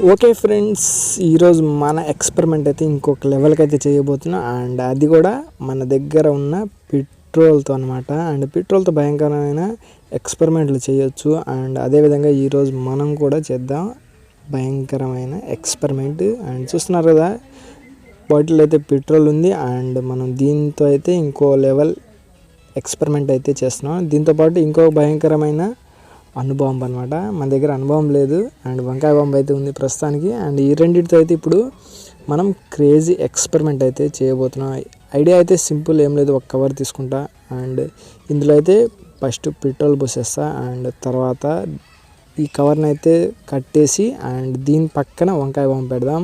Okay friends, ఈరోజు మన experiment అయితే ఇంకొక లెవెల్కి అయితే చేయబోతున్నాం. అండ్ అది కూడా మన దగ్గర ఉన్న పెట్రోల్తో అనమాట. అండ్ పెట్రోల్తో భయంకరమైన ఎక్స్పెరిమెంట్లు చేయొచ్చు. అండ్ అదేవిధంగా ఈరోజు మనం కూడా చేద్దాం భయంకరమైన ఎక్స్పెరిమెంట్. అండ్ చూస్తున్నారు కదా, బాటిల్ అయితే పెట్రోల్ ఉంది. అండ్ మనం దీంతో అయితే ఇంకో లెవెల్ ఎక్స్పెరిమెంట్ అయితే చేస్తున్నాం. దీంతోపాటు ఇంకో భయంకరమైన అనుబాంబ్ అనమాట. మన దగ్గర అనుబాంబ్ లేదు, అండ్ వంకాయ బాంబు అయితే ఉంది ప్రస్తుతానికి. అండ్ ఈ రెండింటితో అయితే ఇప్పుడు మనం క్రేజీ ఎక్స్పెరిమెంట్ అయితే చేయబోతున్నాం. ఐడియా అయితే సింపుల్, ఏం లేదు, ఒక కవర్ తీసుకుంటా. అండ్ ఇందులో అయితే ఫస్ట్ పెట్రోల్ పోసేస్తా. అండ్ తర్వాత ఈ కవర్ని అయితే కట్టేసి అండ్ దీని పక్కన వంకాయ బాంబు పెడదాం.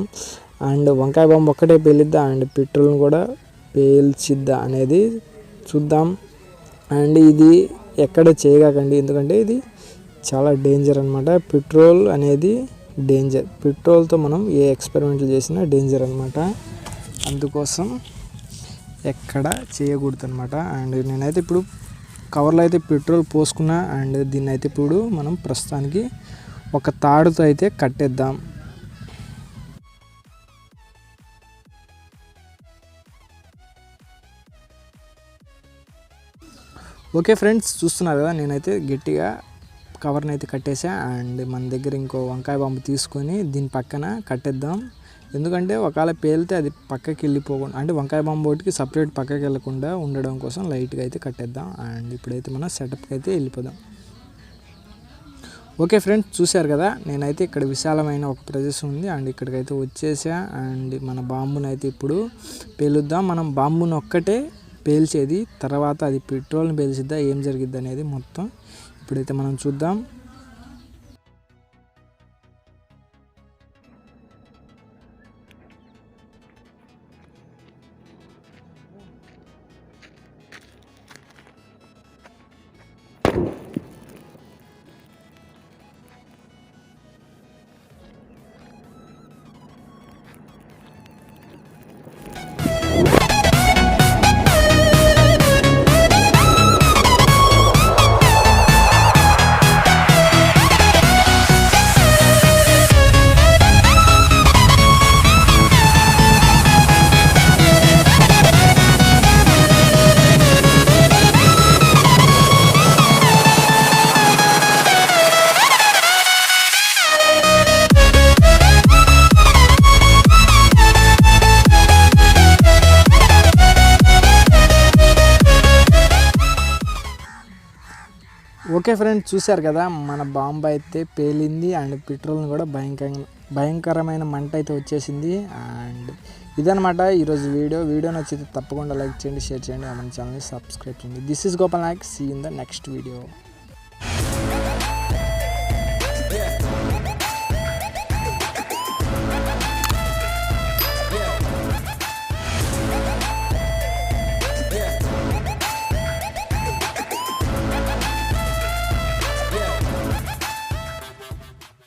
అండ్ వంకాయ బాంబు ఒక్కటే పేలిద్దా అండ్ పెట్రోల్ని కూడా పేల్చిద్దా అనేది చూద్దాం. అండ్ ఇది ఎక్కడ చేయకండి, ఎందుకంటే ఇది చాలా డేంజర్ అనమాట. పెట్రోల్ అనేది డేంజర్. పెట్రోల్తో మనం ఏ ఎక్స్పెరిమెంట్లు చేసినా డేంజర్ అనమాట. అందుకోసం ఎక్కడ చేయకూడదు అనమాట. అండ్ నేనైతే ఇప్పుడు కవర్లో అయితే పెట్రోల్ పోసుకున్నా. అండ్ దీన్ని అయితే ఇప్పుడు మనం ప్రస్తుతానికి ఒక తాడుతో అయితే కట్టేద్దాం. ఓకే ఫ్రెండ్స్, చూస్తున్నారు కదా, నేనైతే గట్టిగా కవర్ని అయితే కట్టేసా. అండ్ మన దగ్గర ఇంకో వంకాయ బాంబు తీసుకొని దీని పక్కన కట్టేద్దాం. ఎందుకంటే ఒకవేళ పేలితే అది పక్కకి వెళ్ళిపోకుండా, అంటే వంకాయ బాంబు ఒకటికి సపరేట్ పక్కకి వెళ్ళకుండా ఉండడం కోసం లైట్గా అయితే కట్టేద్దాం. అండ్ ఇప్పుడైతే మనం సెటప్కి అయితే వెళ్ళిపోదాం. ఓకే ఫ్రెండ్స్, చూశారు కదా, నేనైతే ఇక్కడ విశాలమైన ఒక ప్రదేశం ఉంది. అండ్ ఇక్కడికైతే వచ్చేసా. అండ్ మన బాంబుని అయితే ఇప్పుడు పేలుద్దాం. మనం బాంబుని ఒక్కటే పేల్చేది, తర్వాత అది పెట్రోల్ని పేల్చిద్దా ఏం జరిగిద్ది అనేది మొత్తం ఇప్పుడైతే మనం చూద్దాం. ఓకే ఫ్రెండ్స్, చూశారు కదా, మన బాంబు అయితే పేలింది. అండ్ పెట్రోల్ని కూడా భయంకరమైన మంట అయితే వచ్చేసింది. అండ్ ఇదనమాట ఈరోజు వీడియో నచ్చితే తప్పకుండా లైక్ చేయండి, షేర్ చేయండి, మన ఛానల్ని సబ్స్క్రైబ్ చేయండి. This is Gopal Nayak. See in the next video.